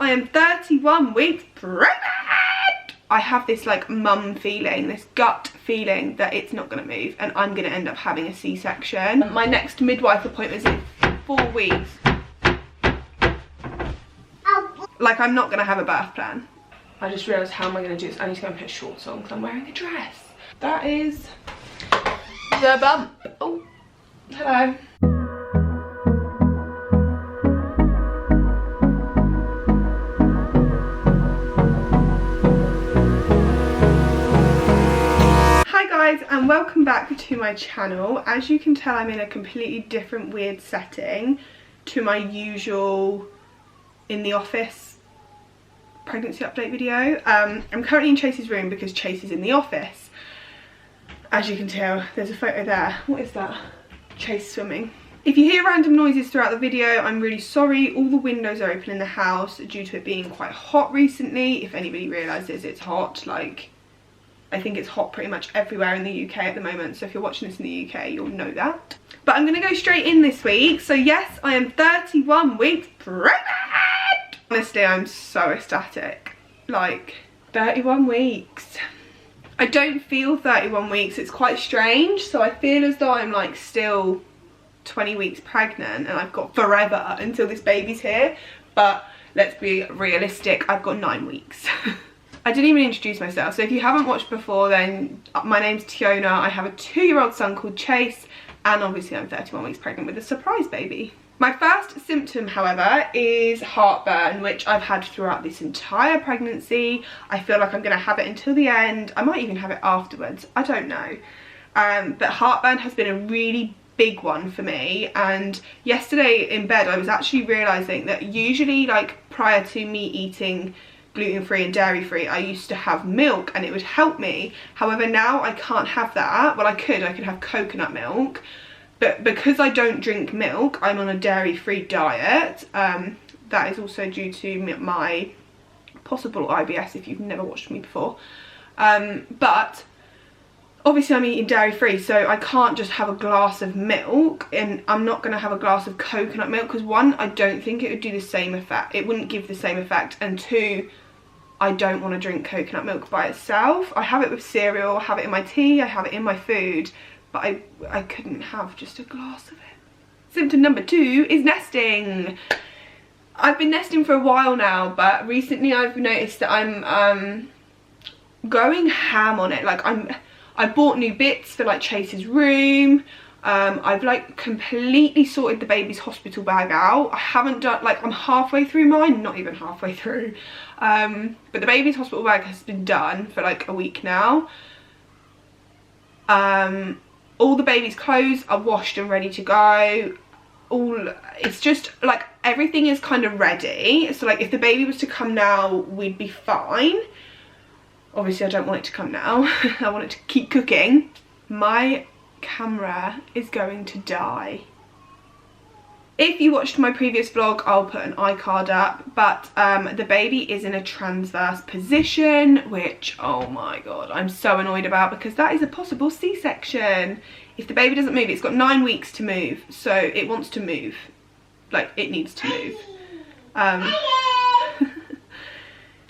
I am 31 weeks pregnant. I have this like mum feeling, this gut feeling that it's not going to move and I'm going to end up having a C-section. My next midwife appointment is in 4 weeks. Like, I'm not going to have a birth plan. I just realised, how am I going to do this? I need to go and put shorts on because I'm wearing a dress. That is the bump. Oh, hello. And welcome back to my channel. As you can tell, I'm in a completely different weird setting to my usual in the office pregnancy update video. I'm currently in Chase's room because Chase is in the office. As you can tell, there's a photo there. What is that? Chase swimming. If you hear random noises throughout the video, I'm really sorry. All the windows are open in the house due to it being quite hot recently. If anybody realises it's hot, like, I think it's hot pretty much everywhere in the UK at the moment, so if you're watching this in the UK, you'll know that. But I'm going to go straight in this week. So yes, I am 31 weeks pregnant! Honestly, I'm so ecstatic. Like, 31 weeks. I don't feel 31 weeks, it's quite strange, so I feel as though I'm like still 20 weeks pregnant and I've got forever until this baby's here. But let's be realistic, I've got 9 weeks. I didn't even introduce myself, so if you haven't watched before, then my name's Tiona. I have a 2-year-old son called Chase, and obviously I'm 31 weeks pregnant with a surprise baby. My first symptom, however, is heartburn, which I've had throughout this entire pregnancy. I feel like I'm going to have it until the end. I might even have it afterwards, I don't know. But heartburn has been a really big one for me, and yesterday in bed I was actually realising that usually, like, prior to me eating gluten-free and dairy-free, I used to have milk and it would help me. However, now I can't have that. Well, I could have coconut milk, but because I don't drink milk, I'm on a dairy-free diet. That is also due to my possible IBS, if you've never watched me before. But obviously I'm eating dairy-free, so I can't just have a glass of milk, and I'm not going to have a glass of coconut milk because, one, I don't think it would do the same effect. It wouldn't give the same effect, and two, I don't want to drink coconut milk by itself. I have it with cereal, I have it in my tea, I have it in my food, but I couldn't have just a glass of it. Symptom number 2 is nesting. I've been nesting for a while now, but recently I've noticed that I'm going ham on it. Like, I bought new bits for like Chase's room. I've like completely sorted the baby's hospital bag out. I haven't done, like, I'm halfway through mine, not even halfway through. But the baby's hospital bag has been done for like a week now. All the baby's clothes are washed and ready to go. It's just like everything is kind of ready. So like if the baby was to come now, we'd be fine. Obviously I don't want it to come now. I want it to keep cooking. My camera is going to die. If you watched my previous vlog, I'll put an iCard up, but the baby is in a transverse position, which, oh my god, I'm so annoyed about, because that is a possible C-section. If the baby doesn't move, it's got 9 weeks to move, so it wants to move. Like, it needs to move.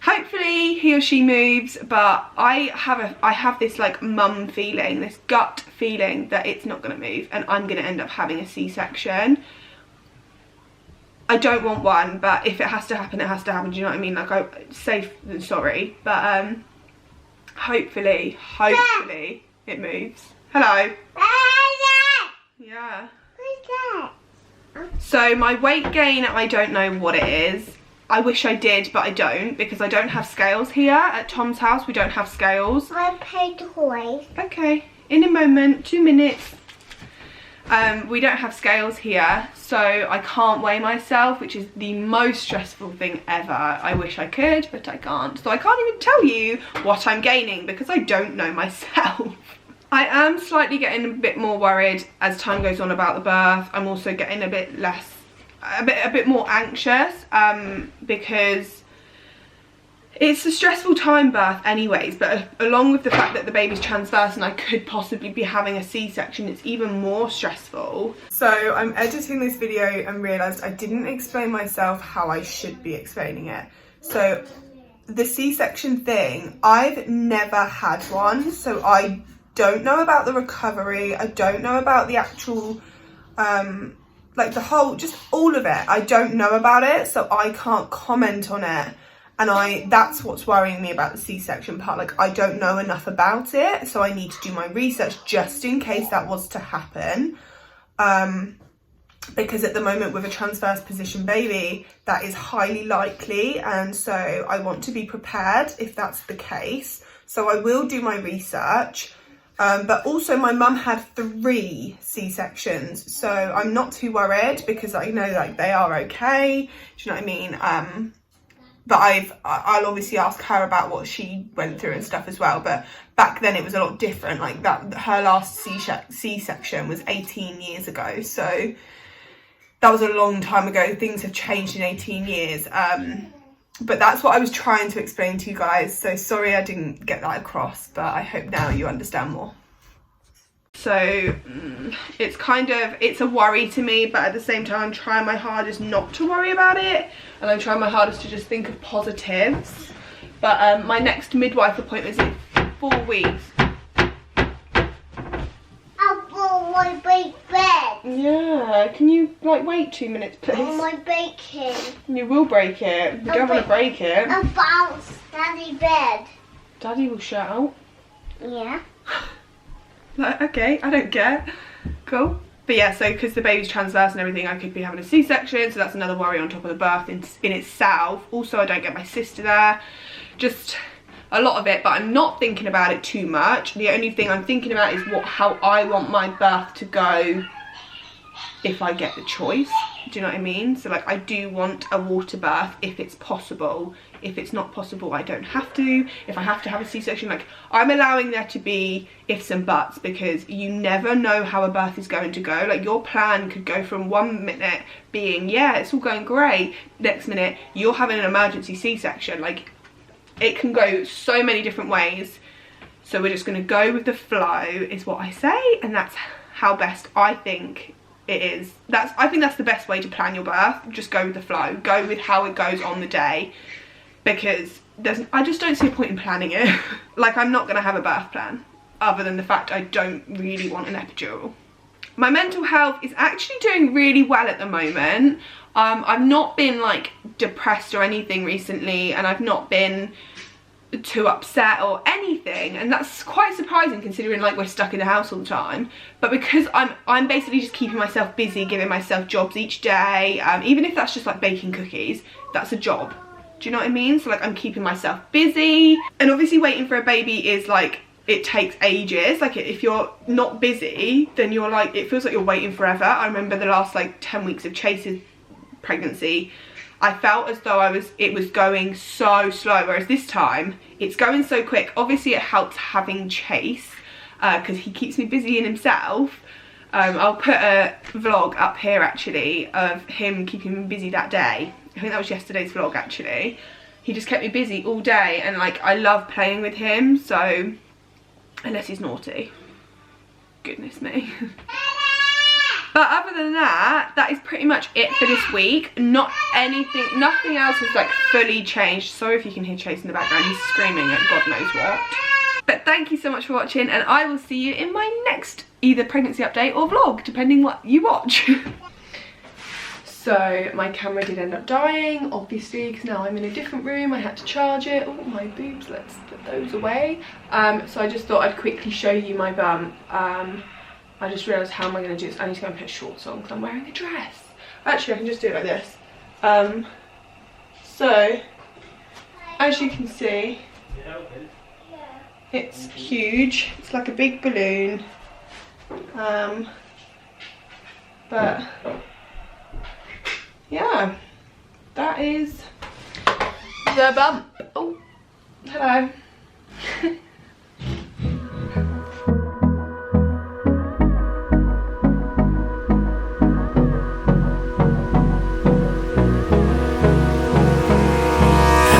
Hopefully he or she moves, but I have this like mum feeling, this gut feeling that it's not going to move and I'm going to end up having a C-section. I don't want one, but if it has to happen, it has to happen. Do you know what I mean? Like, I'm safe than sorry, but hopefully it moves. Hello. Yeah. So my weight gain, I don't know what it is. I wish I did, but I don't, because I don't have scales here at Tom's house. We don't have scales. I play toys. Okay, in a moment, 2 minutes. We don't have scales here, so I can't weigh myself, which is the most stressful thing ever. I wish I could, but I can't. So I can't even tell you what I'm gaining because I don't know myself. I am slightly getting a bit more worried as time goes on about the birth. I'm also getting a bit less, a bit more anxious, because it's a stressful time birth anyways, but along with the fact that the baby's transverse and I could possibly be having a C-section, it's even more stressful. So I'm editing this video and realised I didn't explain myself how I should be explaining it. So the C-section thing, I've never had one, so I don't know about the recovery, I don't know about the actual, like the whole, just all of it. I don't know about it, so I can't comment on it. And that's what's worrying me about the C-section part. Like, I don't know enough about it, so I need to do my research just in case that was to happen. Because at the moment with a transverse position baby, that is highly likely. And so I want to be prepared if that's the case. So I will do my research. But also my mum had 3 C-sections. So I'm not too worried because I know like they are okay. Do you know what I mean? But I'll obviously ask her about what she went through and stuff as well. But back then it was a lot different. Like that, her last C-section was 18 years ago. So that was a long time ago. Things have changed in 18 years. But that's what I was trying to explain to you guys. So sorry I didn't get that across, but I hope now you understand more. So it's a worry to me, but at the same time I'm trying my hardest not to worry about it, and I'm trying my hardest to just think of positives. But my next midwife appointment is in 4 weeks. My big bed. Yeah, can you like wait 2 minutes please? My bacon. You will break it. You don't want to break it. I bounced Daddy bed. Daddy will shout. Yeah. Like, okay, I don't care. Cool. But yeah, so because the baby's transverse and everything, I could be having a C-section, so that's another worry on top of the birth in itself. Also, I don't get my sister there. Just a lot of it, but I'm not thinking about it too much. The only thing I'm thinking about is how I want my birth to go if I get the choice. Do you know what I mean? So like, I do want a water birth if it's possible. If it's not possible, I don't have to. If I have to have a C-section, like, I'm allowing there to be ifs and buts, because you never know how a birth is going to go. Like, your plan could go from 1 minute being, yeah, it's all going great, next minute you're having an emergency C-section. Like, it can go so many different ways. So we're just going to go with the flow is what I say, and that's how best I think it is. I think that's the best way to plan your birth. Just go with the flow, go with how it goes on the day, because I just don't see a point in planning it. Like, I'm not going to have a birth plan other than the fact I don't really want an epidural. My mental health is actually doing really well at the moment. I've not been like depressed or anything recently, and I've not been too upset or anything, and that's quite surprising considering like we're stuck in the house all the time. But because I'm basically just keeping myself busy, giving myself jobs each day, even if that's just like baking cookies, that's a job. Do you know what I mean? So like, I'm keeping myself busy, and obviously waiting for a baby is like, it takes ages. Like, if you're not busy, then you're like, it feels like you're waiting forever. I remember the last like 10 weeks of Chase's pregnancy, I felt as though it was going so slow, whereas this time it's going so quick. Obviously it helps having Chase, because he keeps me busy in himself. I'll put a vlog up here actually of him keeping me busy that day. I think that was yesterday's vlog actually. He just kept me busy all day, and like, I love playing with him, so unless he's naughty, goodness me. But other than that, that is pretty much it for this week. Nothing else has like fully changed. Sorry if you can hear Chase in the background, he's screaming at God knows what. But thank you so much for watching, and I will see you in my next either pregnancy update or vlog, depending what you watch. So my camera did end up dying, obviously, because now I'm in a different room. I had to charge it. Oh, my boobs, let's put those away. So I just thought I'd quickly show you my bum. I just realised, how am I going to do this? I need to go and put shorts on because I'm wearing a dress. Actually, I can just do it like this. So, as you can see, it's huge. It's like a big balloon. But yeah, that is the bump. Oh, hello.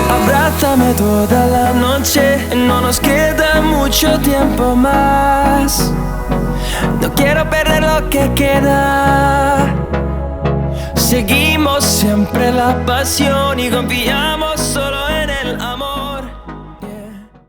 Abraza Bésame toda la noche, no nos queda mucho tiempo más. No quiero perder lo que queda. Seguimos siempre la pasión y confiamos